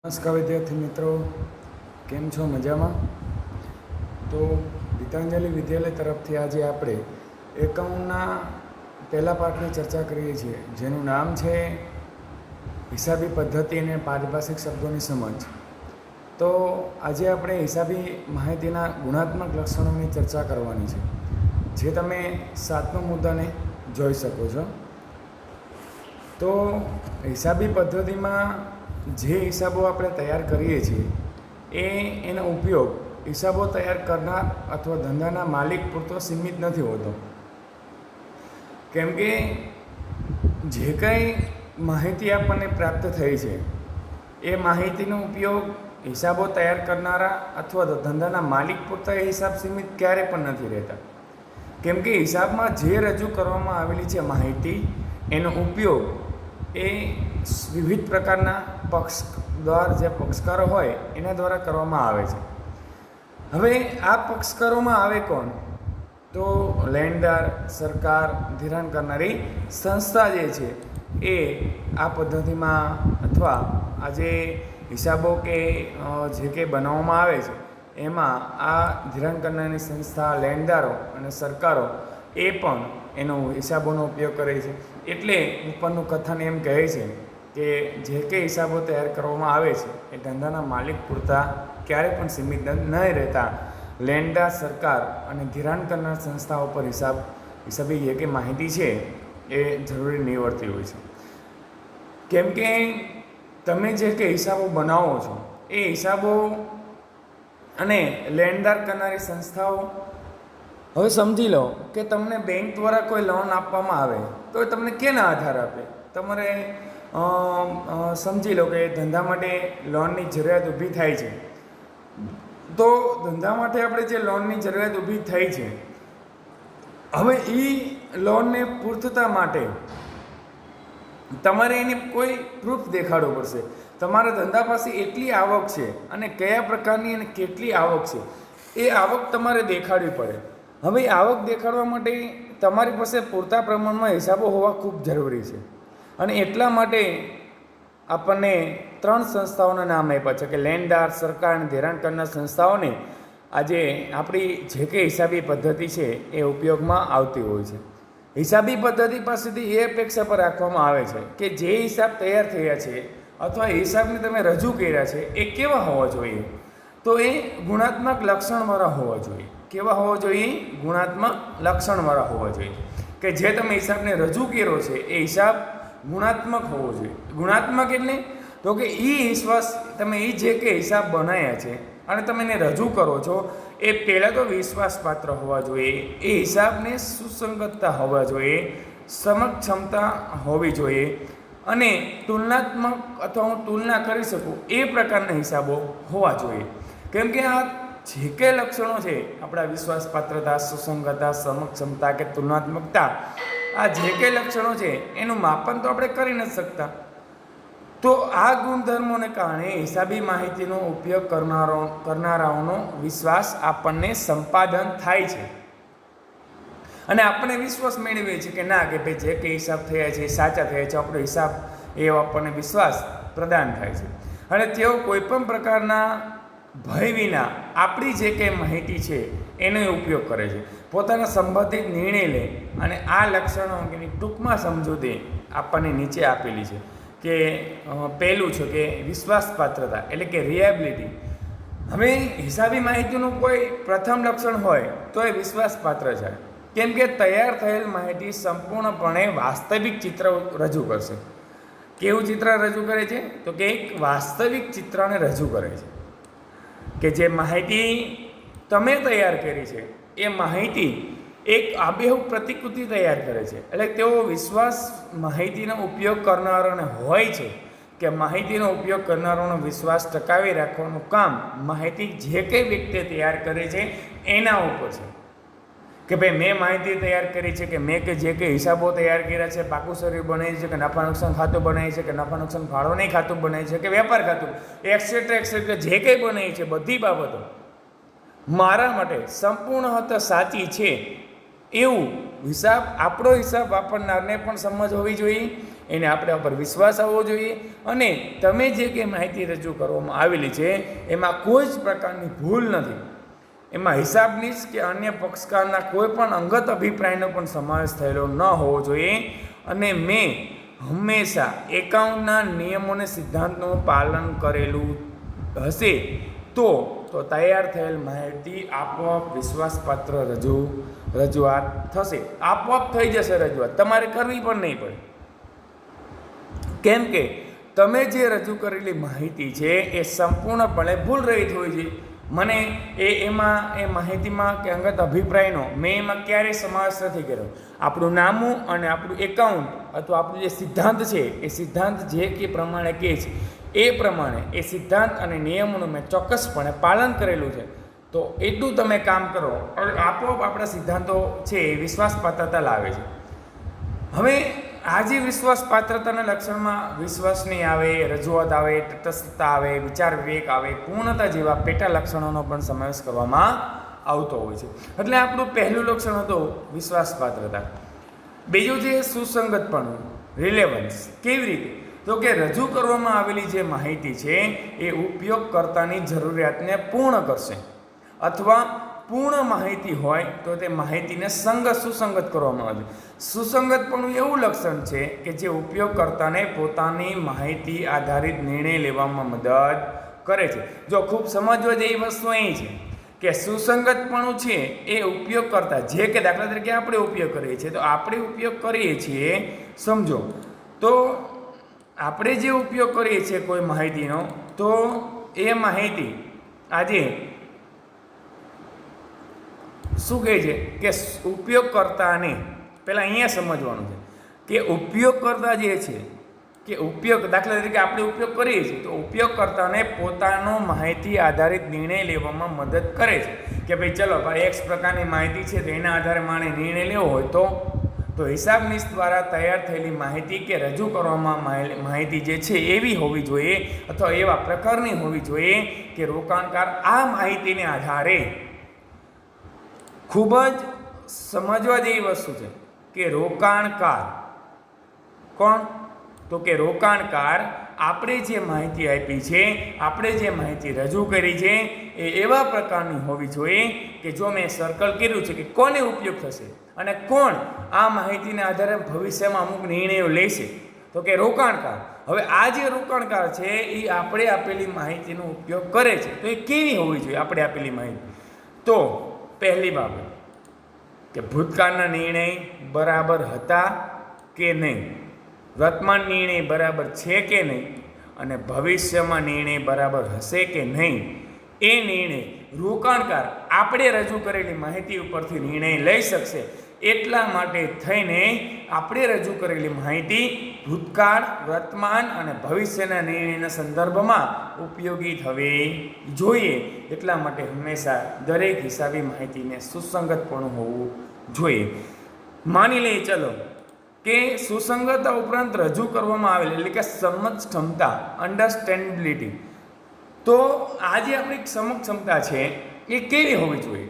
નમસ્કાર વિદ્યાર્થી મિત્રો, કેમ છો? મજામાં? તો ગીતાંજલિ વિદ્યાલય તરફથી આજે આપણે એકાઉન્ટના પહેલા પાઠની ચર્ચા કરીએ છીએ, જેનું નામ છે હિસાબી પદ્ધતિ અને પારિભાષિક શબ્દોની સમજ. તો આજે આપણે હિસાબી માહિતીના ગુણાત્મક લક્ષણોની ચર્ચા કરવાની છે, જે તમે 7મા મુદ્દાને જોઈ શકો છો. તો હિસાબી પદ્ધતિમાં જે હિસાબો આપણે તૈયાર કરીએ છીએ એનો ઉપયોગ હિસાબો તૈયાર કરનાર અથવા ધંધાના માલિક પૂરતો સીમિત નથી હોતો. કેમ કે જે કંઈ માહિતી આપણને પ્રાપ્ત થઈ છે એ માહિતીનો ઉપયોગ હિસાબો તૈયાર કરનારા અથવા ધંધાના માલિક પૂરતા એ હિસાબ સીમિત ક્યારે પણ નથી રહેતા. કેમ કે હિસાબમાં જે રજૂ કરવામાં આવેલી છે માહિતી, એનો ઉપયોગ એ વિવિધ પ્રકારના જે પક્ષકારો હોય એના દ્વારા કરવામાં આવે છે. હવે આ પક્ષકારોમાં આવે કોણ? તો લેણદાર, સરકાર, ધિરાણ કરનારી સંસ્થા જે છે એ આ પદ્ધતિમાં અથવા આ જે હિસાબો કે જે કંઈ બનાવવામાં આવે છે એમાં આ ધિરાણ કરનારી સંસ્થા, લેણદારો અને સરકારો એ પણ એનો હિસાબોનો ઉપયોગ કરે છે. એટલે ઉપરનું કથન એમ કહે છે કે જે કંઈ હિસાબો તૈયાર કરવામાં આવે છે એ ધંધાના માલિક પૂરતા ક્યારે પણ સીમિત નહીં રહેતા લેણદાર, સરકાર અને ધિરાણ કરનાર સંસ્થાઓ પર હિસાબી જે કંઈ માહિતી છે એ જરૂરી નીવડતી હોય છે. કેમ કે તમે જે કંઈ હિસાબો બનાવો છો એ હિસાબો અને લેણદાર કરનારી સંસ્થાઓ, હવે સમજી લો કે તમને બેંક દ્વારા કોઈ લોન આપવામાં આવે તો એ તમને કેના આધાર આપે? તમારે સમજી લો કે ધંધા માટે લોનની જરૂરિયાત ઊભી થાય છે. તો ધંધા માટે આપણે જે લોનની જરૂરિયાત ઊભી થઈ છે, હવે એ લોનને પૂર્તતા માટે તમારે એને કોઈ પ્રૂફ દેખાડવું પડશે. તમારા ધંધા પાસે એટલી આવક છે અને કયા પ્રકારની અને કેટલી આવક છે એ આવક તમારે દેખાડવી પડે. હવે આવક દેખાડવા માટે તમારી પાસે પૂરતા પ્રમાણમાં હિસાબો હોવા ખૂબ જરૂરી છે. અને એટલા માટે આપણને 3 સંસ્થાઓના નામ આપ્યા છે કે લેણદાર, સરકાર અને ધિરાણ કરનાર સંસ્થાઓને આજે આપણી જે કંઈ હિસાબી પદ્ધતિ છે એ ઉપયોગમાં આવતી હોય છે. હિસાબી પદ્ધતિ પાસેથી એ અપેક્ષા પર રાખવામાં આવે છે કે જે હિસાબ તૈયાર થયા છે અથવા હિસાબને તમે રજૂ કર્યા છે એ કેવા હોવા જોઈએ? તો એ ગુણાત્મક લક્ષણવાળા હોવા જોઈએ. કેવા હોવા જોઈએ? ગુણાત્મક લક્ષણવાળા હોવા જોઈએ. કે જે તમે હિસાબને રજૂ કર્યો છે એ હિસાબ ગુણાત્મક હોવો જોઈએ. ગુણાત્મક એટલે તો કે તમે એ જે કે હિસાબ બનાવ્યા છે અને તમે એને રજૂ કરો છો એ પહેલાં તો વિશ્વાસપાત્ર હોવા જોઈએ, એ હિસાબને સુસંગતતા હોવા જોઈએ, સમક્ષમતા હોવી જોઈએ અને તુલનાત્મક અથવા હું તુલના કરી શકું એ પ્રકારના હિસાબો હોવા જોઈએ. કેમ કે આ જે કંઈ લક્ષણો છે આપણા વિશ્વાસપાત્રતા, સુસંગતતા, સમક્ષમતા કે તુલનાત્મકતા, આ જે કંઈ લક્ષણો છે એનું માપન તો આપણે કરી નથી શકતા. તો આ ગુણધર્મોને કારણે હિસાબી માહિતીનો ઉપયોગ કરનારાઓનો વિશ્વાસ આપણને સંપાદન થાય છે અને આપણે વિશ્વાસ મેળવીએ છીએ કે ના, કે ભાઈ જે કંઈ હિસાબ થયા છે એ સાચા થયા છે, આપણો હિસાબ એવો આપણને વિશ્વાસ પ્રદાન થાય છે. અને તેઓ કોઈપણ પ્રકારના ભય વિના આપણી જે કંઈ માહિતી છે એનો ઉપયોગ કરે છે, પોતાના સંબંધિત નિર્ણય લે. અને આ લક્ષણો અંગેની ટૂંકમાં સમજૂતી આપણને નીચે આપેલી છે કે પહેલું છે કે વિશ્વાસપાત્રતા એટલે કે રિલાયબિલિટી. હવે હિસાબી માહિતીનું કોઈ પ્રથમ લક્ષણ હોય તો એ વિશ્વાસપાત્ર છે. કેમ કે તૈયાર થયેલ માહિતી સંપૂર્ણપણે વાસ્તવિક ચિત્ર રજૂ કરશે. કેવું ચિત્ર રજૂ કરે છે? તો કે એક વાસ્તવિક ચિત્રને રજૂ કરે છે કે જે માહિતી તમે તૈયાર કરી છે એ માહિતી એક આબેહૂબ પ્રતિકૃતિ તૈયાર કરે છે. એટલે તેઓ વિશ્વાસ માહિતીનો ઉપયોગ કરનારાને હોય છે કે માહિતીનો ઉપયોગ કરનારાનો વિશ્વાસ ટકાવી રાખવાનું કામ માહિતી જે કંઈ વ્યક્તિ તૈયાર કરે છે એના ઉપર છે. કે ભાઈ મેં માહિતી તૈયાર કરી છે કે મેં જે કંઈ હિસાબો તૈયાર કર્યા છે, પાકું શરીર બનાવ્યું છે કે નફા નુકસાન ખાતું બનાવ્યું છે કે નફા નુકસાન ફાળો નહીં ખાતું બનાવ્યું છે કે વેપાર ખાતું, એક્સેટ્રા જે કંઈ બનાવી છે બધી બાબતો મારા માટે સંપૂર્ણતઃ સાચી છે એવું આપણો હિસાબ વાપરનારને પણ સમજ હોવી જોઈએ એને આપણા પર વિશ્વાસ આવવો જોઈએ અને તમે જે કંઈ માહિતી રજૂ કરવામાં આવેલી છે એમાં કોઈ જ પ્રકારની ભૂલ નથી. એમાં હિસાબનીશ કે અન્ય પક્ષકારના કોઈ પણ અંગત અભિપ્રાયનો પણ સમાવેશ થયેલો ન હોવો જોઈએ અને મેં હંમેશા એકાઉન્ટના નિયમોને સિદ્ધાંતનું પાલન કરેલું હશે તો તૈયાર થયેલ માહિતી આપોઆપ વિશ્વાસપાત્ર રજૂઆત થશે. આપોઆપ થઈ જશે રજૂઆત, તમારે કરવી પણ નહીં પડે. કેમ કે તમે જે રજૂ કરેલી માહિતી છે એ સંપૂર્ણપણે ભૂલ રહિત હોય છે. મને એ માહિતીમાં કે અંગત અભિપ્રાયનો મેં એમાં ક્યારેય સમાવેશ નથી કર્યો. આપણું નામું અને આપણું એકાઉન્ટ અથવા આપણું જે સિદ્ધાંત છે એ સિદ્ધાંત જે કે પ્રમાણે કહે છે એ પ્રમાણે એ સિદ્ધાંત અને નિયમોનું મેં ચોક્કસપણે પાલન કરેલું છે. તો એટલું તમે કામ કરો આપોઆપ આપણા સિદ્ધાંતો છે એ વિશ્વાસપાત્રતા લાવે છે. હવે આ જે વિશ્વાસપાત્રતાના લક્ષણમાં વિશ્વસનીય આવે, રજૂઆત આવે, તટસ્થતા આવે, વિચાર વિવેક આવે, પૂર્ણતા જેવા પેટા લક્ષણોનો પણ સમાવેશ કરવામાં આવતો હોય છે. એટલે આપણું પહેલું લક્ષણ હતું વિશ્વાસપાત્રતા. બીજું છે સુસંગતપણું, રિલેવન્સ. કેવી રીતે? તો કે રજૂ કરવામાં આવેલી જે માહિતી છે એ ઉપયોગકર્તાની જરૂરિયાતને પૂર્ણ કરશે અથવા પૂર્ણ માહિતી હોય તો તે માહિતીને સુસંગત કરવામાં આવે. સુસંગતપણું એવું લક્ષણ છે કે જે ઉપયોગકર્તાને પોતાની માહિતી આધારિત નિર્ણય લેવામાં મદદ કરે છે. જો ખૂબ સમજવા જેવી વસ્તુ અહીં છે કે સુસંગતપણું છે એ ઉપયોગકર્તા જે કે દાખલા તરીકે આપણે ઉપયોગ કરીએ છીએ તો આપણે ઉપયોગ કરીએ છીએ, સમજો તો આપણે જે ઉપયોગ કરીએ છીએ કોઈ માહિતીનો તો એ માહિતી આજે શું કહે છે કે ઉપયોગકર્તાને પહેલાં અહીંયા સમજવાનું છે કે ઉપયોગકર્તા જે છે કે દાખલા તરીકે આપણે ઉપયોગ કરીએ છીએ તો ઉપયોગકર્તાને પોતાનો માહિતી આધારિત નિર્ણય લેવામાં મદદ કરે છે કે ભાઈ ચલો ભાઈ એક્સ પ્રકારની માહિતી છે તો એના આધારે મારે નિર્ણય લેવો હોય તો હિસાબનીશ દ્વારા તૈયાર થયેલી માહિતી કે રજૂ કરવામાં માહિતી જે છે એવી હોવી જોઈએ અથવા એવા પ્રકારની હોવી જોઈએ કે રોકાણકાર આ માહિતીને આધારે ખૂબ જ સમજવા જેવી વસ્તુ છે કે રોકાણકાર કોણ? તો કે રોકાણકાર આપણે જે માહિતી આપી છે, આપણે જે માહિતી રજૂ કરી છે એ એવા પ્રકારની હોવી જોઈએ કે જો મેં સર્કલ કર્યું છે કે કોને ઉપયોગ થશે અને કોણ આ માહિતીના આધારે ભવિષ્યમાં અમુક નિર્ણયો લેશે તો કે રોકાણકાર. હવે આ જે રોકાણકાર છે એ આપણે આપેલી માહિતીનો ઉપયોગ કરે છે તો એ કેવી હોવી જોઈએ આપણે આપેલી માહિતી? તો પહેલી બાબત કે ભૂતકાળના નિર્ણય બરાબર હતા કે નહીં, વર્તમાન નિર્ણય બરાબર છે કે નહીં અને ભવિષ્યમાં નિર્ણય બરાબર હશે કે નહીં એ નિર્ણય રોકાણકાર આપણે રજૂ કરેલી માહિતી ઉપરથી નિર્ણય લઈ શકશે. એટલા માટે થઈને આપણે રજૂ કરેલી માહિતી ભૂતકાળ, વર્તમાન અને ભવિષ્યના નિર્ણયના સંદર્ભમાં ઉપયોગી થવી જોઈએ. એટલા માટે હંમેશા દરેક હિસાબી માહિતીને સુસંગતપણું હોવું જોઈએ. માની લઈએ ચલો કે સુસંગતતા ઉપરાંત રજૂ કરવામાં આવેલી એટલે કે સમજ ક્ષમતા, અન્ડરસ્ટેન્ડેબિલિટી. તો આ જે આપણી સમજ ક્ષમતા છે એ કેવી હોવી જોઈએ?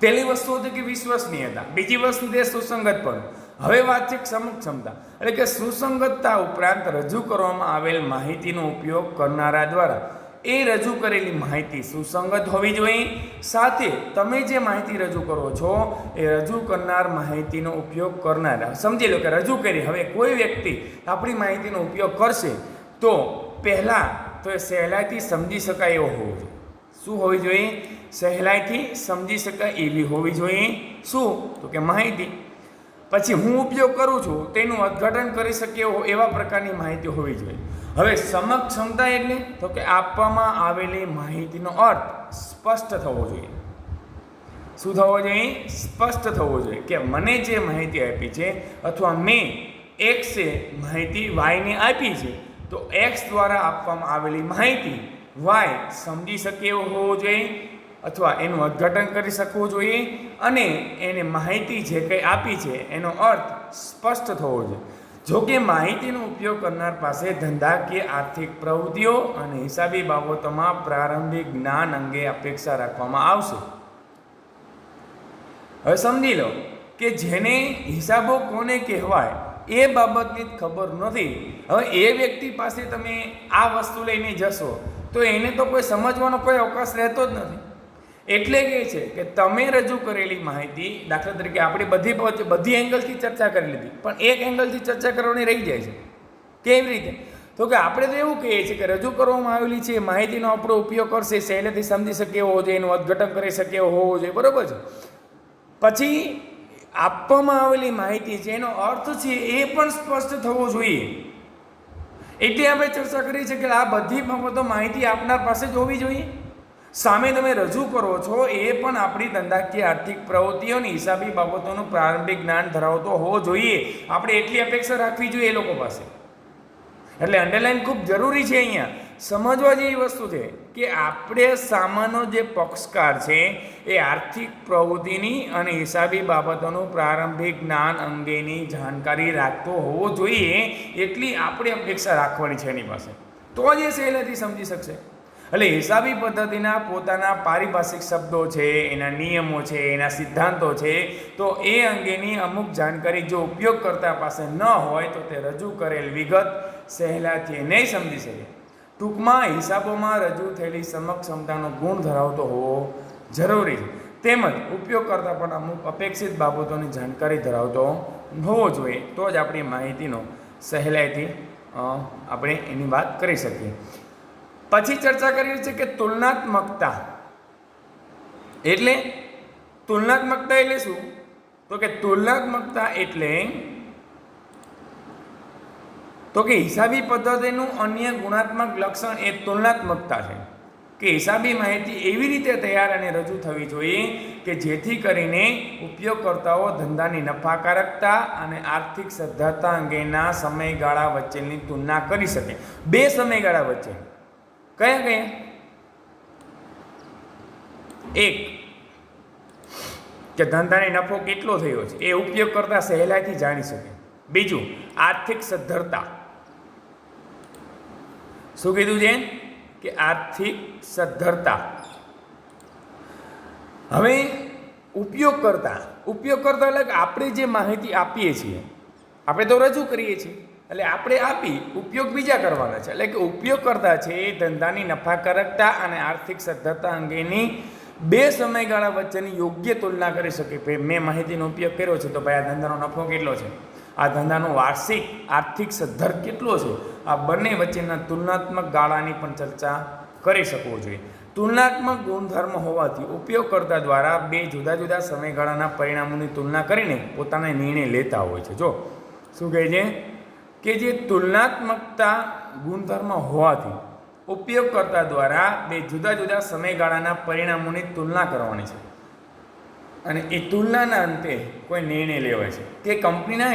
પહેલી વસ્તુ હતી કે વિશ્વસનીયતા, બીજી વસ્તુ છે સુસંગતપણું. હવે વાત છે સમજ ક્ષમતા એટલે કે સુસંગતતા ઉપરાંત રજૂ કરવામાં આવેલ માહિતીનો ઉપયોગ કરનારા દ્વારા એ રજૂ કરેલી માહિતી સુસંગત હોવી જોઈએ. સાથે તમે જે માહિતી રજૂ કરો છો એ રજૂ કરનાર માહિતીનો ઉપયોગ કરનારા, સમજી લો કે રજૂ કરી હવે કોઈ વ્યક્તિ આપણી માહિતીનો ઉપયોગ કરશે તો પહેલાં તો એ સહેલાઈથી સમજી શકાય એવો હોવો જોઈએ. શું હોવી જોઈએ? સહેલાઈથી સમજી શકાય એવી હોવી જોઈએ. શું? તો કે માહિતી. પછી હું ઉપયોગ કરું છું તેનું અર્થઘટન કરી શકીએ એવા પ્રકારની માહિતી હોવી જોઈએ. હવે સમજ ક્ષમતા એટલે તો કે આપવામાં આવેલી માહિતીનો અર્થ સ્પષ્ટ થવો જોઈએ. શું થવો જોઈએ? સ્પષ્ટ થવો જોઈએ કે મને જે માહિતી આપી છે અથવા મેં એક્સે માહિતી વાયને આપી છે તો એક્સ દ્વારા આપવામાં આવેલી માહિતી વાય સમજી શકે એવો હોવો જોઈએ અથવા એનું અર્થઘટન કરી શકવું જોઈએ અને એને માહિતી જે કંઈ આપી છે એનો અર્થ સ્પષ્ટ થવો જોઈએ. જો કે માહિતીનો ઉપયોગ કરનાર પાસે ધંધાકીય આર્થિક પ્રવૃત્તિઓ અને હિસાબી બાબતોમાં પ્રારંભિક જ્ઞાન અંગે અપેક્ષા રાખવામાં આવશે. હવે સમજી લો કે જેને હિસાબો કોને કહેવાય એ બાબતની જ ખબર નથી. હવે એ વ્યક્તિ પાસે તમે આ વસ્તુ લઈને જશો તો એને તો કોઈ સમજવાનો કોઈ અવકાશ રહેતો જ નથી. એટલે કે છે કે તમે રજૂ કરેલી માહિતી, દાખલા તરીકે આપણે બધી એંગલથી ચર્ચા કરી લીધી, પણ એક એંગલથી ચર્ચા કરવાની રહી જાય છે. કેવી રીતે? તો કે આપણે તો એવું કહીએ છીએ કે રજૂ કરવામાં આવેલી છે માહિતીનો આપણો ઉપયોગ કરશે, સહેલેથી સમજી શકે એવો હોવો જોઈએ, એનું અર્થઘટન કરી શકે એવો હોવો જોઈએ, બરાબર છે. પછી આપવામાં આવેલી માહિતી છે એનો અર્થ છે એ પણ સ્પષ્ટ થવો જોઈએ. એટલે આપણે ચર્ચા કરી છે કે આ બધી બાબતો માહિતી આપનાર પાસે જ હોવી જોઈએ. સામે તમે રજૂ કરો છો એ પણ આપણી ધંધાકીય આર્થિક પ્રવૃત્તિઓની હિસાબી બાબતોનું પ્રારંભિક જ્ઞાન ધરાવતો હોવો જોઈએ. આપણે એટલી અપેક્ષા રાખવી જોઈએ એ લોકો પાસે. એટલે અંડરલાઈન ખૂબ જરૂરી છે. અહીંયા સમજવા જેવી વસ્તુ છે કે આપણે સામાનો જે પક્ષકાર છે એ આર્થિક પ્રવૃત્તિની અને હિસાબી બાબતોનું પ્રારંભિક જ્ઞાન અંગેની જાણકારી રાખતો હોવો જોઈએ. એટલી આપણે અપેક્ષા રાખવાની છે એની પાસે, તો જ એ સહેલાઈથી સમજી શકશે. એટલે હિસાબી પદ્ધતિના પોતાના પારિભાષિક શબ્દો છે, એના નિયમો છે, એના સિદ્ધાંતો છે, તો એ અંગેની અમુક જાણકારી જો ઉપયોગકર્તા પાસે ન હોય તો તે રજૂ કરેલ વિગત સહેલાઈથી નહીં સમજી શકે. ટૂંકમાં હિસાબોમાં રજૂ થયેલી સમક્ષમતાનો ગુણ ધરાવતો હોવો જરૂરી છે. તેમજ ઉપયોગકર્તા પણ અમુક અપેક્ષિત બાબતોની જાણકારી ધરાવતો હોવો જોઈએ, તો જ આપણી માહિતીનો સહેલાઈથી આપણે એની વાત કરી શકીએ. પછી ચર્ચા કરી છે કે તુલનાત્મકતા એટલે શું? તો કે તુલનાત્મકતા એટલે તો કે હિસાબી પદ્ધતિનું અન્ય ગુણાત્મક લક્ષણ એ તુલનાત્મકતા છે. કે હિસાબી માહિતી એવી રીતે તૈયાર અને રજૂ થવી જોઈએ કે જેથી કરીને ઉપયોગકર્તાઓ ધંધાની નફાકારકતા અને આર્થિક સદ્ધરતા અંગેના સમયગાળા વચ્ચેની તુલના કરી શકે. બે સમયગાળા વચ્ચે કયા? એક કે ધંધાને નફો કેટલો થયો છે એ ઉપયોગકર્તા સહેલાઈથી જાણી શકે. બીજું આર્થિક સદ્ધરતા. શું કીધું છે? કે આર્થિક સદ્ધરતા. હવે ઉપયોગકર્તા એટલે કે આપણે જે માહિતી આપીએ છીએ, આપણે તો રજૂ કરીએ છીએ, એટલે આપણે આપી ઉપયોગ બીજા કરવાના છે. એટલે કે ઉપયોગકર્તા છે એ ધંધાની નફાકારકતા અને આર્થિક સદ્ધરતા અંગેની બે સમયગાળા વચ્ચેની યોગ્ય તુલના કરી શકે. મેં માહિતીનો ઉપયોગ કર્યો છે તો ભાઈ આ ધંધાનો નફો કેટલો છે, આ ધંધાનો વાર્ષિક આર્થિક સદ્ધર કેટલો છે, આ બંને વચ્ચેના તુલનાત્મક ગાળાની પણ ચર્ચા કરી શકવો જોઈએ. તુલનાત્મક ગુણધર્મ હોવાથી ઉપયોગકર્તા દ્વારા બે જુદા જુદા સમયગાળાના પરિણામોની તુલના કરીને પોતાના નિર્ણય લેતા હોય છે. જો શું કહે છે કે જે તુલનાત્મકતા ગુણધર્મ હોવાથી ઉપયોગકર્તા દ્વારા બે જુદા જુદા સમયગાળાના પરિણામોની તુલના કરવાની છે અને એ તુલનાના અંતે કોઈ નિર્ણય લેવાય છે. તે કંપનીના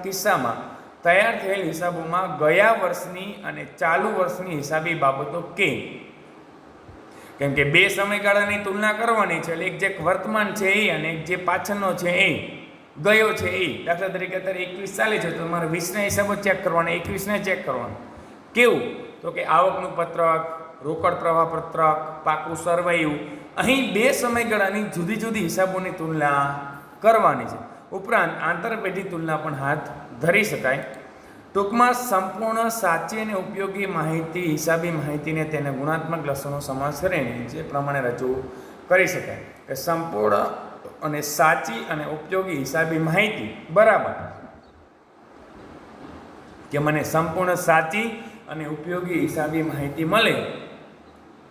કિસ્સામાં તૈયાર થયેલ હિસાબોમાં ગયા વર્ષની અને ચાલુ વર્ષની હિસાબી બાબતો કેમ કે બે સમયગાળાની તુલના કરવાની છે. એટલે એક જે વર્તમાન છે એ અને એક જે પાછળનો છે એ ગયો છે એ. દાખલા તરીકે અત્યારે 21 ચાલે છે તો તમારે 20ના હિસાબો ચેક કરવાના, 21ને ચેક કરવાનું. કેવું? તો કે આવકનું પત્રક, રોકડ પ્રવાહ પત્રક, પાકું સરવૈયું. અહીં બે સમયગાળાની જુદી જુદી હિસાબોની તુલના કરવાની છે. ઉપરાંત આંતરપેઢી તુલના પણ હાથ ધરી શકાય. ટૂંકમાં સંપૂર્ણ સાચી અને ઉપયોગી માહિતી, હિસાબી માહિતીને તેને ગુણાત્મક લક્ષણો સમાવેશ કરીને જે પ્રમાણે રજૂ કરી શકાય કે સંપૂર્ણ અને સાચી અને ઉપયોગી હિસાબી માહિતી બરાબર કે મને સંપૂર્ણ સાચી અને ઉપયોગી હિસાબી માહિતી મળે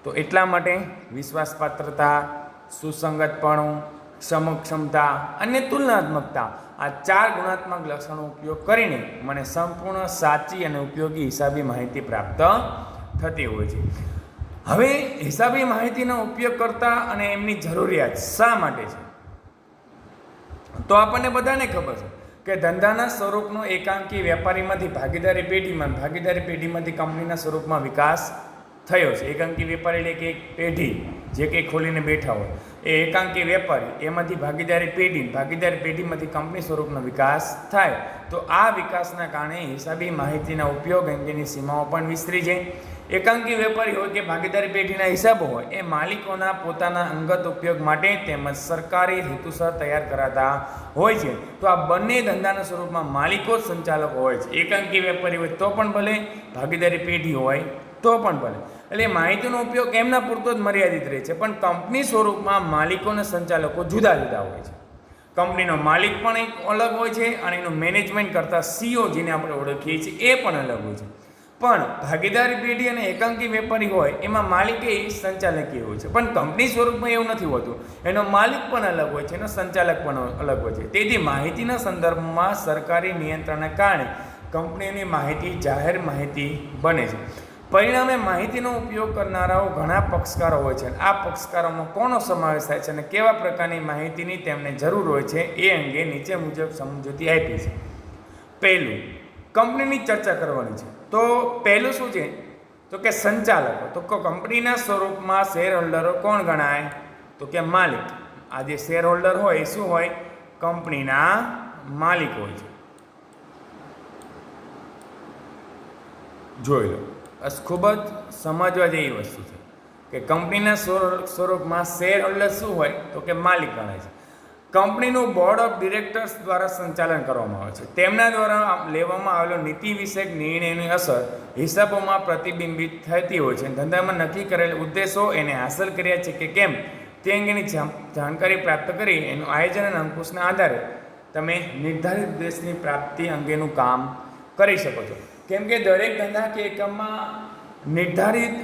તો એટલા માટે વિશ્વાસપાત્રતા, સુસંગતપણું, સમક્ષમતા અને તુલનાત્મકતા આ ચાર ગુણાત્મક લક્ષણો ઉપયોગ કરીને મને સંપૂર્ણ સાચી અને ઉપયોગી હિસાબી માહિતી પ્રાપ્ત થતી હોય છે. હવે હિસાબી માહિતીનો ઉપયોગ કરતા અને એમની જરૂરિયાત શા માટે છે? તો આપણને બધાને ખબર છે કે ધંધાના સ્વરૂપનો એકાંકી વેપારીમાંથી ભાગીદારી પેઢીમાંથી કંપનીના સ્વરૂપમાં વિકાસ થયો છે. એકાંકી વેપારી એટલે કે એક પેઢી જે કંઈ ખોલીને બેઠા હોય એ એકાંકી વેપારી, એમાંથી ભાગીદારી પેઢીમાંથી કંપની સ્વરૂપનો વિકાસ થાય. તો આ વિકાસના કારણે હિસાબી માહિતીના ઉપયોગ અંગેની સીમાઓ પણ વિસ્તરી છે. એકાંકી વેપારી હોય કે ભાગીદારી પેઢીના હિસાબો હોય એ માલિકોના પોતાના અંગત ઉપયોગ માટે તેમજ સરકારી હેતુસર તૈયાર કરાતા હોય છે. તો આ બંને ધંધાના સ્વરૂપમાં માલિકો જ સંચાલકો હોય છે. એકાંકી વેપારી હોય તો પણ ભલે, ભાગીદારી પેઢી હોય તો પણ ભલે. એટલે માહિતીનો ઉપયોગ એમના પૂરતો જ મર્યાદિત રહે છે, પણ કંપની સ્વરૂપમાં માલિકો અને સંચાલકો જુદા જુદા હોય છે. કંપનીનો માલિક પણ એક અલગ હોય છે અને એનું મેનેજમેન્ટ કરતા સીઓ જેને આપણે ઓળખીએ છીએ એ પણ અલગ હોય છે. પણ ભાગીદારી પેઢી અને એકાંકી વેપારી હોય એમાં માલિક એ સંચાલકીય હોય છે, પણ કંપની સ્વરૂપમાં એવું નથી હોતું. એનો માલિક પણ અલગ હોય છે, એનો સંચાલક પણ અલગ હોય છે. તેથી માહિતીના સંદર્ભમાં સરકારી નિયંત્રણને કારણે કંપનીની માહિતી જાહેર માહિતી બને છે. પરિણામે માહિતીનો ઉપયોગ કરનારાઓ ઘણા પક્ષકારો હોય છે. આ પક્ષકારોમાં કોનો સમાવેશ થાય છે અને કેવા પ્રકારની માહિતીની તેમને જરૂર હોય છે એ અંગે નીચે મુજબ સમજૂતી આપી છે. પહેલું, કંપનીની ચર્ચા કરવાની છે. તો પહેલું શું છે તો કે સંચાલકો. તો કંપનીના સ્વરૂપમાં શેર હોલ્ડરો કોણ ગણાય તો કે માલિક. આ જે શેર હોલ્ડર હોય એ શું હોય? કંપનીના માલિક હોય છે. જોઈ લો, બસ ખૂબ જ સમજવા જેવી વસ્તુ છે કે કંપનીના સ્વરૂપમાં શેર હોલ્ડર શું હોય તો કે માલિક ગણાય છે. કંપનીનું બોર્ડ ઓફ ડિરેક્ટર્સ દ્વારા સંચાલન કરવામાં આવે છે. તેમના દ્વારા લેવામાં આવેલો નીતિ વિષયક નિર્ણયની અસર હિસાબોમાં પ્રતિબિંબિત થતી હોય છે. ધંધામાં નક્કી કરેલ ઉદ્દેશો એને હાંસલ કર્યા છે કે કેમ તે અંગેની જાણકારી પ્રાપ્ત કરી એનું આયોજન અને અંકુશના આધારે તમે નિર્ધારિત ઉદ્દેશની પ્રાપ્તિ અંગેનું કામ કરી શકો છો. કેમ કે દરેક ધંધા કે એકમમાં નિર્ધારિત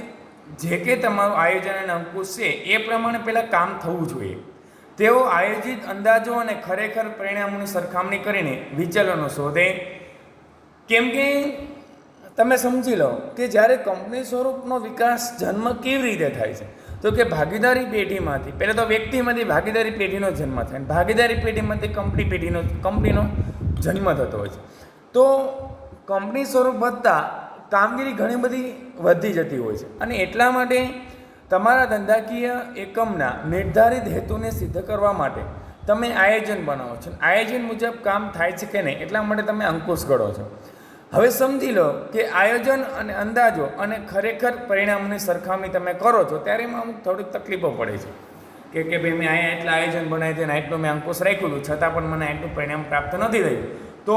જે કે તમારું આયોજન અને અંકુશ છે એ પ્રમાણે પહેલાં કામ થવું જોઈએ. તેઓ આયોજિત અંદાજો અને ખરેખર પરિણામોની સરખામણી કરીને વિચલનો શોધે. કેમ કે તમે સમજી લો કે જ્યારે કંપની સ્વરૂપનો વિકાસ જન્મ કેવી રીતે થાય છે તો કે ભાગીદારી પેઢીમાંથી, પહેલાં તો વ્યક્તિમાંથી ભાગીદારી પેઢીનો જન્મ થાય, ભાગીદારી પેઢીમાંથી કંપનીનો જન્મ થતો હોય છે. તો કંપની સ્વરૂપ વધતાં કામગીરી ઘણી બધી વધી જતી હોય છે અને એટલા માટે તમારા ધંધાકીય એકમના નિર્ધારિત હેતુને સિદ્ધ કરવા માટે તમે આયોજન બનાવો છો. આયોજન મુજબ કામ થાય છે કે નહીં એટલા માટે તમે અંકુશ ગણો છો. હવે સમજી લો કે આયોજન અને અંદાજો અને ખરેખર પરિણામોની સરખામણી તમે કરો છો ત્યારે એમાં અમુક થોડીક તકલીફો પડે છે કે ભાઈ મેં અહીંયા એટલા આયોજન બનાવી છે અને એટલું મેં અંકુશ રાખ્યું હતું છતાં પણ મને એટલું પરિણામ પ્રાપ્ત નથી થયું. તો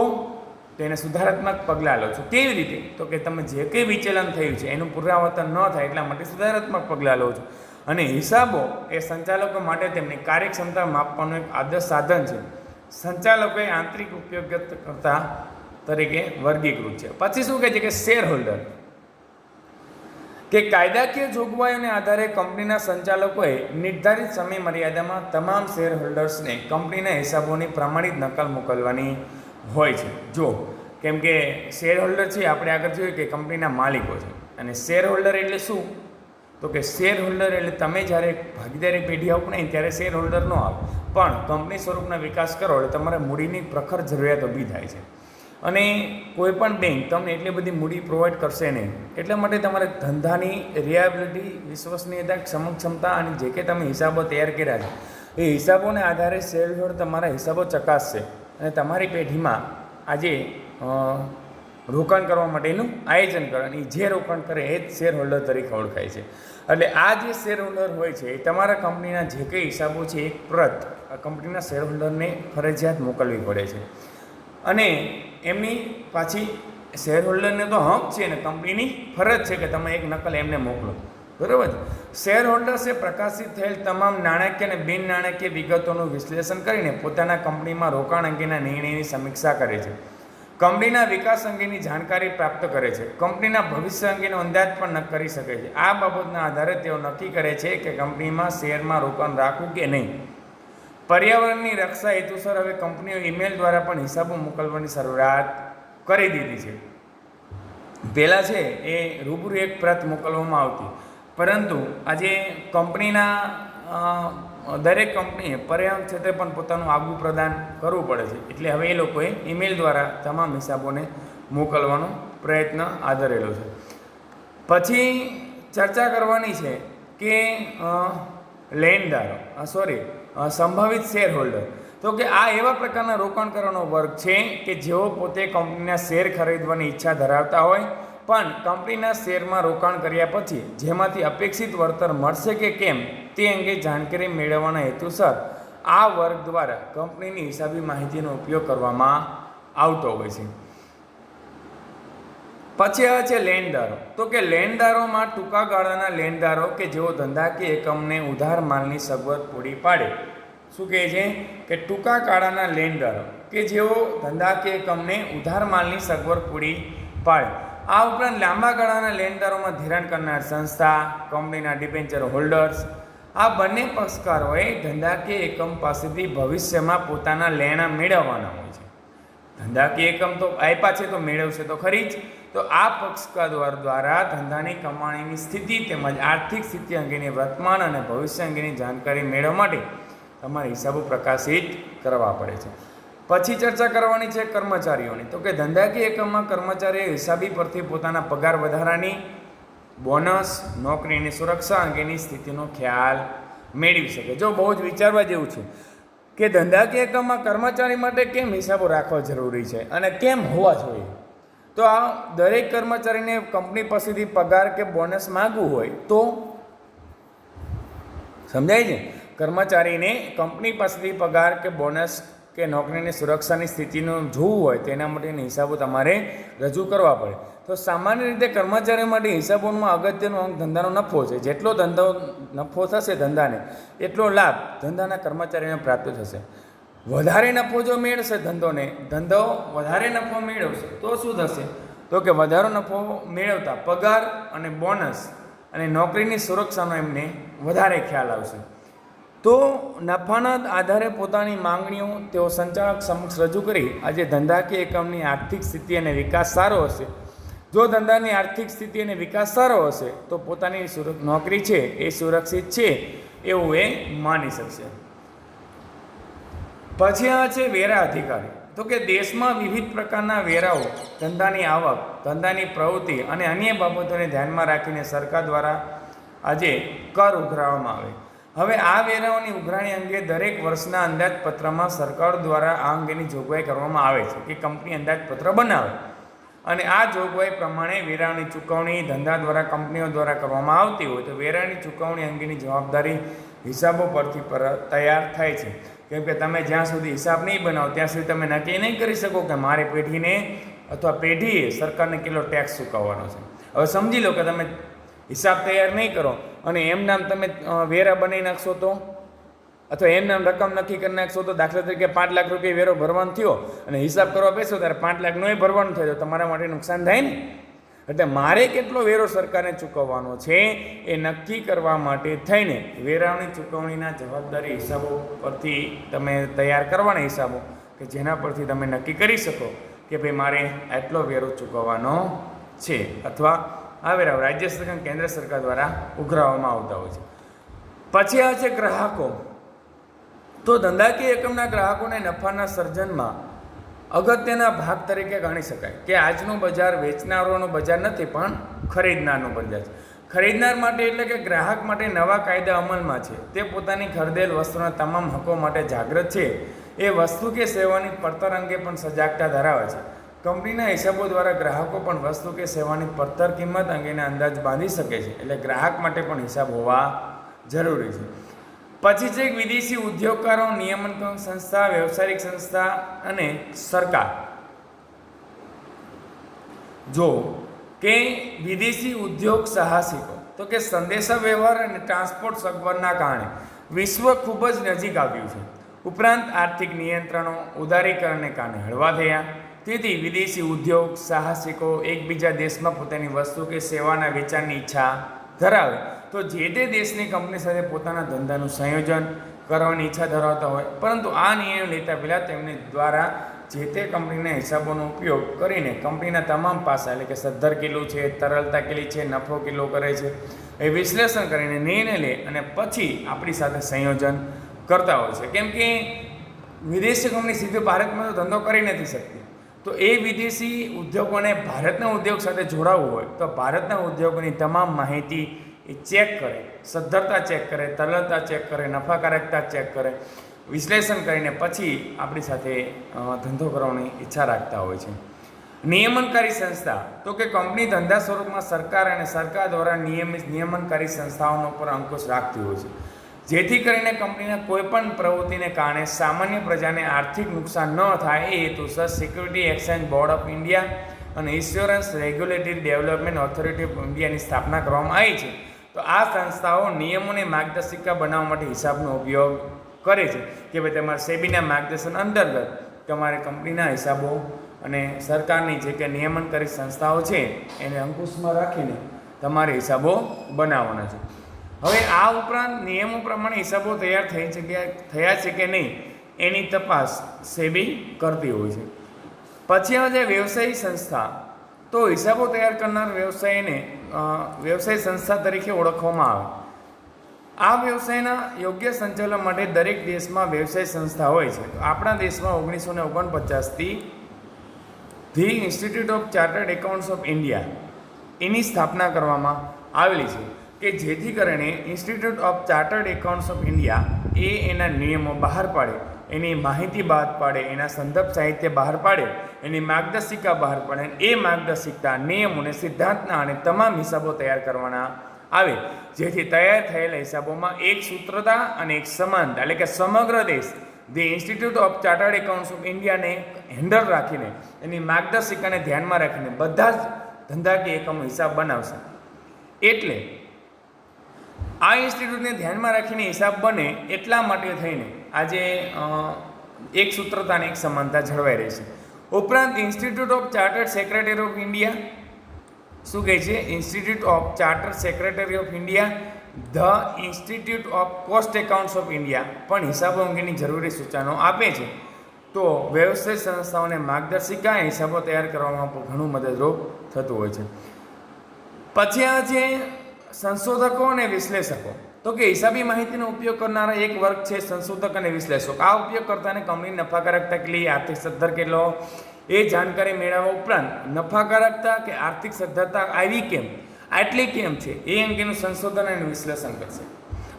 તેને સુધારાત્મક પગલાં લો છો. કેવી રીતે તો કે તમે જે કંઈ વિચલન થયું છે એનું પુનરાવર્તન ન થાય એટલા માટે સુધારાત્મક પગલાં લો છો. અને હિસાબો એ સંચાલકો માટે તેમની કાર્યક્ષમતા માપવાનું એક આદર્શ સાધન છે. સંચાલકોએ આંતરિક ઉપયોગકર્તા તરીકે વર્ગીકૃત છે. પછી શું કહે છે કે શેર હોલ્ડર કે કાયદાકીય જોગવાઈઓને આધારે કંપનીના સંચાલકોએ નિર્ધારિત સમય મર્યાદામાં તમામ શેર હોલ્ડર્સને કંપનીના હિસાબોની પ્રમાણિત નકલ મોકલવાની હોય છે. જો કેમ કે શેર હોલ્ડર છે આપણે આગળ જોયું કે કંપનીના માલિકો છે અને શેર હોલ્ડર એટલે શું તો કે શેર હોલ્ડર એટલે તમે જ્યારે ભાગીદારી પેઢી અપનાવી ત્યારે શેર હોલ્ડર ન આવે, પણ કંપની સ્વરૂપના વિકાસ કરો એટલે તમારે મૂડીની પ્રખર જરૂરિયાત ઊભી થાય છે અને કોઈ પણ બેંક તમને એટલી બધી મૂડી પ્રોવાઈડ કરશે નહીં. એટલા માટે તમારે ધંધાની રિયાબિલિટી, વિશ્વસનીયતા, ક્ષમતા અને જે કે તમે હિસાબો તૈયાર કર્યા છે એ હિસાબોને આધારે શેર હોલ્ડર તમારા હિસાબો ચકાસશે અને તમારી પેઢીમાં આજે રોકાણ કરવા માટેનું આયોજન કરે અને જે રોકાણ કરે એ જ શેર હોલ્ડર તરીકે ઓળખાય છે. એટલે આ જે શેર હોલ્ડર હોય છે એ તમારા કંપનીના જે કંઈ હિસાબો છે એક પ્રત આ કંપનીના શેર હોલ્ડરને ફરજિયાત મોકલવી પડે છે અને એમની પાછી શેર હોલ્ડરને તો હક છે ને કંપનીની ફરજ છે કે તમે એક નકલ એમને મોકલો. બરાબર. શેર હોલ્ડર્સે પ્રકાશિત થયેલ તમામ નાણાકીય અને બિન નાણાકીય વિગતોનું વિશ્લેષણ કરીને પોતાના કંપનીમાં રોકાણ અંગેના નિર્ણયની સમીક્ષા કરે છે. કંપનીના વિકાસ અંગેની જાણકારી પ્રાપ્ત કરે છે. કંપનીના ભવિષ્ય અંગેનો અંદાજ પણ કરી શકે છે. આ બાબતના આધારે તેઓ નક્કી કરે છે કે કંપનીમાં શેરમાં રોકાણ રાખવું કે નહીં. પર્યાવરણની રક્ષા હેતુસર હવે કંપનીઓ ઈમેલ દ્વારા પણ હિસાબો મોકલવાની શરૂઆત કરી દીધી છે. પહેલાં છે એ રૂબરૂ એક પ્રત મોકલવામાં આવતી, પરંતુ આજે કંપનીના દરેક કંપનીએ પર્યાવરણ ક્ષેત્રે પણ પોતાનું આગવું પ્રદાન કરવું પડે છે. એટલે હવે એ લોકોએ ઈમેલ દ્વારા તમામ હિસાબોને મોકલવાનો પ્રયત્ન આદરેલો છે. પછી ચર્ચા કરવાની છે કે લેણદારો સંભવિત શેર હોલ્ડર. તો કે આ એવા પ્રકારના રોકાણ કરવાનો વર્ગ છે કે જેઓ પોતે કંપનીના શેર ખરીદવાની ઈચ્છા ધરાવતા હોય પણ કંપનીના શેરમાં રોકાણ કર્યા પછી જેમાંથી અપેક્ષિત વળતર મળશે કે કેમ તે અંગે જાણકારી મેળવવાના હેતુસર આ વર્ગ દ્વારા કંપનીની હિસાબી માહિતીનો ઉપયોગ કરવામાં આવતો હોય છે. પછી આવે છે લેણદારો. તો કે લેણદારોમાં ટૂંકા ગાળાના લેણદારો કે જેઓ ધંધાકીય એકમને ઉધાર માલની સગવડ પૂરી પાડે. શું કહે છે કે ટૂંકા ગાળાના લેણદારો કે જેઓ ધંધાકીય એકમને ઉધાર માલની સગવડ પૂરી પાડે. આ ઉપરાંત લાંબા ગાળાના લેણદારોમાં ધિરાણ કરનાર સંસ્થા, કંપનીના ડિબેન્ચર હોલ્ડર્સ, આ બંને પક્ષકારોએ ધંધાકીય એકમ પાસેથી ભવિષ્યમાં પોતાના લેણા મેળવવાના હોય છે. ધંધાકીય એકમ તો આપ્યા છે તો મેળવશે તો ખરી જ. તો આ પક્ષકાર દ્વારા ધંધાની કમાણીની સ્થિતિ તેમજ આર્થિક સ્થિતિ અંગેની વર્તમાન અને ભવિષ્ય અંગેની જાણકારી મેળવવા માટે તમારે હિસાબો પ્રકાશિત કરવા પડે છે. પછી ચર્ચા કરવાની છે કર્મચારીઓની. તો કે ધંધાકીય એકમમાં કર્મચારીઓ હિસાબી પરથી પોતાના પગાર વધારાની, બોનસ, નોકરીની સુરક્ષા અંગેની સ્થિતિનો ખ્યાલ મેળવી શકે. જો બહુ જ વિચારવા જેવું છે કે ધંધાકીય એકમમાં કર્મચારી માટે કેમ હિસાબો રાખવા જરૂરી છે અને કેમ હોવા જોઈએ. તો આ દરેક કર્મચારીને કંપની પાસેથી પગાર કે બોનસ માગવું હોય તો સમજાય છે. કર્મચારીને કંપની પાસેથી પગાર કે બોનસ કે નોકરીની સુરક્ષાની સ્થિતિનું જોવું હોય તેના માટેના હિસાબો તમારે રજૂ કરવા પડે. તો સામાન્ય રીતે કર્મચારીઓ માટે હિસાબોમાં અગત્યનો અંગ ધંધાનો નફો છે. જેટલો ધંધો નફો થશે ધંધાને એટલો લાભ ધંધાના કર્મચારીને પ્રાપ્ત થશે. વધારે નફો જો મેળવશે ધંધો વધારે નફો મેળવશે તો શું થશે? તો કે વધારે નફો મેળવતા પગાર અને બોનસ અને નોકરીની સુરક્ષાનો એમને વધારે ખ્યાલ આવશે. તો નફાના આધારે પોતાની માંગણીઓ તેઓ સંચાલક સમક્ષ રજૂ કરી આજે ધંધાકીય એકમની આર્થિક સ્થિતિ અને વિકાસ સારો હશે. જો ધંધાની આર્થિક સ્થિતિ અને વિકાસ સારો હશે તો પોતાની નોકરી છે એ સુરક્ષિત છે એવું એ માની શકશે. પછી આ છે વેરા અધિકારી. તો કે દેશમાં વિવિધ પ્રકારના વેરાઓ ધંધાની આવક, ધંધાની પ્રવૃત્તિ અને અન્ય બાબતોને ધ્યાનમાં રાખીને સરકાર દ્વારા આજે કર ઉઘરાવવામાં આવે. હવે આ વેરાઓની ઉઘરાણી અંગે દરેક વર્ષના અંદાજપત્રમાં સરકાર દ્વારા આ અંગેની જોગવાઈ કરવામાં આવે છે કે કંપની અંદાજપત્ર બનાવે અને આ જોગવાઈ પ્રમાણે વેરાની ચૂકવણી ધંધા દ્વારા કંપનીઓ દ્વારા કરવામાં આવતી હોય તો વેરાની ચૂકવણી અંગેની જવાબદારી હિસાબો પરથી તૈયાર થાય છે. કેમ કે તમે જ્યાં સુધી હિસાબ નહીં બનાવો ત્યાં સુધી તમે નક્કી નહીં કરી શકો કે મારી પેઢીને અથવા પેઢીએ સરકારને કેટલો ટેક્સ ચૂકવવાનો છે. હવે સમજી લો કે તમે હિસાબ તૈયાર નહીં કરો અને એમ નામ તમે વેરા બનાવી નાખશો તો અથવા એમ નામ રકમ નક્કી કરી નાખશો તો દાખલા તરીકે 5 લાખ રૂપિયા વેરો ભરવાનો થયો અને હિસાબ કરવા બેસો ત્યારે 5 લાખ નોય ભરવાનું થાય તો તમારા માટે નુકસાન થાય ને. એટલે મારે કેટલો વેરો સરકારને ચૂકવવાનો છે એ નક્કી કરવા માટે થઈને વેરાની ચૂકવણીના જવાબદારી હિસાબો પરથી તમે તૈયાર કરવાના હિસાબો કે જેના પરથી તમે નક્કી કરી શકો કે ભાઈ મારે આટલો વેરો ચૂકવવાનો છે અથવા આ વેરા રાજ્ય સરકાર કેન્દ્ર સરકાર દ્વારા ઉઘરાવવામાં આવતા હોય છે. પછી આ છે ગ્રાહકો. તો ધંધાકીય એકમના ગ્રાહકોને નફાના સર્જનમાં અગત્યના ભાગ તરીકે ગણી શકાય કે આજનું બજાર વેચનારોનું બજાર નથી પણ ખરીદનારનું બજાર છે. ખરીદનાર માટે એટલે કે ગ્રાહક માટે નવા કાયદા અમલમાં છે. તે પોતાની ખરીદેલ વસ્તુના તમામ હકો માટે જાગૃત છે. એ વસ્તુ કે સેવાની પડતર અંગે પણ સજાગતા ધરાવે છે. કંપનીના હિસાબો દ્વારા ગ્રાહકો પણ વસ્તુ કે સેવાની પડતર કિંમત અંગેના અંદાજ બાંધી શકે છે. એટલે ગ્રાહક માટે પણ હિસાબ હોવા જરૂરી છે. પછી છે વિદેશી ઉદ્યોગકારો, નિયમન સંસ્થા, વ્યવસાયિક સંસ્થા અને સરકાર. જો કે વિદેશી ઉદ્યોગ સાહસિકો તો કે સંદેશા વ્યવહાર અને ટ્રાન્સપોર્ટ સગવડના કારણે વિશ્વ ખૂબ જ નજીક આવ્યું છે. ઉપરાંત આર્થિક નિયંત્રણો ઉદારીકરણને કારણે હળવા થયા. તેથી વિદેશી ઉદ્યોગ સાહસિકો એકબીજા દેશમાં પોતાની વસ્તુ કે સેવાના વેચાણની ઈચ્છા ધરાવે તો જે તે દેશની કંપની સાથે પોતાના ધંધાનું સંયોજન કરવાની ઈચ્છા ધરાવતા હોય. પરંતુ આ નિર્ણય લેતા પહેલાં તેમને દ્વારા જે તે કંપનીના હિસાબોનો ઉપયોગ કરીને કંપનીના તમામ પાસા એટલે કે સદ્ધર કેટલું છે, તરલતા કેટલી છે, નફો કેટલો કરે છે એ વિશ્લેષણ કરીને નિર્ણય લે અને પછી આપણી સાથે સંયોજન કરતા હોય છે. કેમ કે વિદેશી કંપની સીધું ભારતમાં તો ધંધો કરી નથી શકતી. તો એ વિદેશી ઉદ્યોગોને ભારતના ઉદ્યોગ સાથે જોડાવવું હોય તો ભારતના ઉદ્યોગોની તમામ માહિતી એ ચેક કરે, સદ્ધરતા ચેક કરે, તરલતા ચેક કરે, નફાકારકતા ચેક કરે, વિશ્લેષણ કરીને પછી આપણી સાથે ધંધો કરવાની ઈચ્છા રાખતા હોય છે. નિયમનકારી સંસ્થા તો કે કંપની ધંધા સ્વરૂપમાં સરકાર અને સરકાર દ્વારા નિયમનકારી સંસ્થાઓનો પર અંકુશ રાખતી હોય છે, જેથી કરીને કંપનીના કોઈપણ પ્રવૃત્તિને કારણે સામાન્ય પ્રજાને આર્થિક નુકસાન ન થાય એ હેતુસર security exchange board of India અને insurance regulatory development authority of ઇન્ડિયાની સ્થાપના કરવામાં આવી છે. તો આ સંસ્થાઓ નિયમોને માર્ગદર્શિકા બનાવવા માટે હિસાબનો ઉપયોગ કરે છે કે ભાઈ તમારે સેબીના માર્ગદર્શન અંતર્ગત તમારે કંપનીના હિસાબો અને સરકારની જે કે નિયમનકારી સંસ્થાઓ છે એને અંકુશમાં રાખીને તમારે હિસાબો બનાવવાના છે. હવે આ ઉપરાંત નિયમો પ્રમાણે હિસાબો તૈયાર થયા છે કે નહીં એની તપાસ સેબી કરતી હોય છે. પછી આવે છે વ્યવસાયિક સંસ્થા. તો હિસાબો તૈયાર કરનાર વ્યવસાયને વ્યવસાય સંસ્થા તરીકે ઓળખવામાં આવે. આ વ્યવસાયના યોગ્ય સંચાલન માટે દરેક દેશમાં વ્યવસાય સંસ્થા હોય છે. તો આપણા દેશમાં 1949થી the institute of chartered accounts of India એની સ્થાપના કરવામાં આવેલી છે કે જેથી કરીને institute of chartered accounts of India એ એના નિયમો બહાર પાડે, એની માહિતી બહાર પાડે, એના સંદર્ભ સાહિત્ય બહાર પાડે, એની માર્ગદર્શિકા બહાર પાડે. એ માર્ગદર્શિકા, નિયમોને, સિદ્ધાંતના અને તમામ હિસાબો તૈયાર કરવાના આવે, જેથી તૈયાર થયેલા હિસાબોમાં એક સૂત્રતા અને એક સમાનતા, એટલે કે સમગ્ર દેશ the institute of chartered accounts of ઇન્ડિયાને હેન્ડલ રાખીને, એની માર્ગદર્શિકાને ધ્યાનમાં રાખીને બધા જ ધંધાકીય એકમો હિસાબ બનાવશે. એટલે આ ઇન્સ્ટિટ્યૂટને ધ્યાનમાં રાખીને હિસાબ બને એટલા માટે થઈને આજે એક સૂત્રતા અને એક સમાનતા જળવાઈ રહેશે. ઉપરાંત institute of chartered secretary of India શું કહે છે? Institute of chartered secretary of India, the institute of cost accounts of India પણ હિસાબો અંગેની જરૂરી સૂચનો આપે છે. તો વ્યવસાય સંસ્થાઓને માર્ગદર્શિકા અને હિસાબો તૈયાર કરવામાં પણ ઘણું મદદરૂપ થતું હોય છે. પછી આ છે સંશોધકો અને વિશ્લેષકો. તો કે હિસાબી માહિતીનો ઉપયોગ કરનારા એક વર્ગ છે સંશોધક અને વિશ્લેષક. આ ઉપયોગકર્તાને કંપનીની નફાકારકતા કેટલી, આર્થિક સદ્ધર કેટલો એ જાણકારી મેળવવા ઉપરાંત નફાકારકતા કે આર્થિક સદ્ધરતા આવી કેમ, આટલી કેમ છે એ અંગેનું સંશોધન અને વિશ્લેષણ કરશે.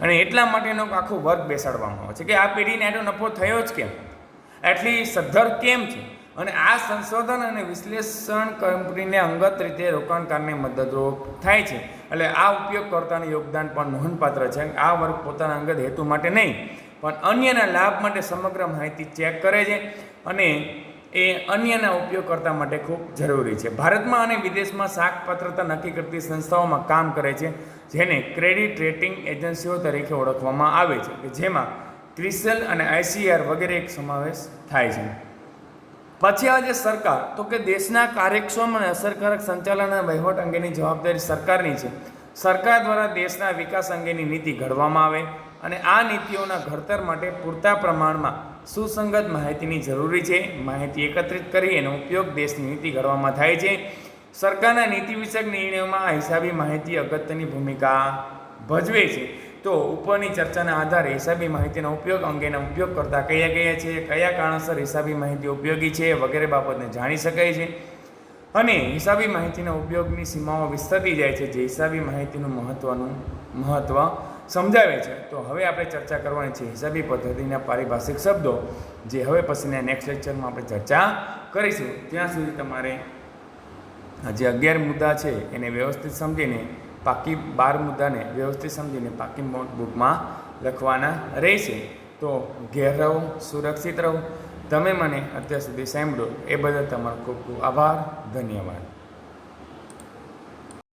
અને એટલા માટેનો આખો વર્ગ બેસાડવામાં આવે છે કે આ પેઢીને આટલો નફો થયો જ કેમ, આટલી સદ્ધર કેમ છે. અને આ સંશોધન અને વિશ્લેષણ કંપનીને અંગત રીતે રોકાણકારને મદદરૂપ થાય છે. એટલે આ ઉપયોગકર્તાનું યોગદાન પણ નોંધપાત્ર છે. આ વર્ગ પોતાના અંગત હેતુ માટે નહીં પણ અન્યના લાભ માટે સમગ્ર માહિતી ચેક કરે છે અને એ અન્યના ઉપયોગકર્તા માટે ખૂબ જરૂરી છે. ભારતમાં અને વિદેશમાં શાકપાત્રતા નક્કી કરતી સંસ્થાઓમાં કામ કરે છે, જેને ક્રેડિટ રેટિંગ એજન્સીઓ તરીકે ઓળખવામાં આવે છે, કે જેમાં ક્રિસલ અને ICR વગેરે સમાવેશ થાય છે. પછી આજે સરકાર. તો કે દેશના કાર્યક્ષમ અને અસરકારક સંચાલન અને વહીવટ અંગેની જવાબદારી સરકારની છે. સરકાર દ્વારા દેશના વિકાસ અંગેની નીતિ ઘડવામાં આવે અને આ નીતિઓના ઘડતર માટે પૂરતા પ્રમાણમાં સુસંગત માહિતીની જરૂરી છે. માહિતી એકત્રિત કરી એનો ઉપયોગ દેશની નીતિ ઘડવામાં થાય છે. સરકારના નીતિ વિષયક નિર્ણયોમાં આ હિસાબી માહિતી અગત્યની ભૂમિકા ભજવે છે. તો ઉપરની ચર્ચાના આધારે હિસાબી માહિતીનો ઉપયોગ અંગેના ઉપયોગકર્તા કયા છે, કયા કારણસર હિસાબી માહિતી ઉપયોગી છે વગેરે બાબતને જાણી શકાય છે. અને હિસાબી માહિતીના ઉપયોગની સીમાઓ વિસ્તરતી જાય છે, જે હિસાબી માહિતીનું મહત્ત્વ સમજાવે છે. તો હવે આપણે ચર્ચા કરવાની છે હિસાબી પદ્ધતિના પારિભાષિક શબ્દો, જે હવે પછીના નેક્સ્ટ લેક્ચરમાં આપણે ચર્ચા કરીશું. ત્યાં સુધી તમારે જે 11 મુદ્દા છે એને વ્યવસ્થિત સમજીને પાકી 12 મુદ્દાને વ્યવસ્થિત સમજીને પાકી નોટબુકમાં લખવાના રહેશે. તો ઘેર રહો, સુરક્ષિત રહો. તમે મને અત્યાર સુધી સાંભળ્યો એ બદલ તમારો ખૂબ ખૂબ આભાર. ધન્યવાદ.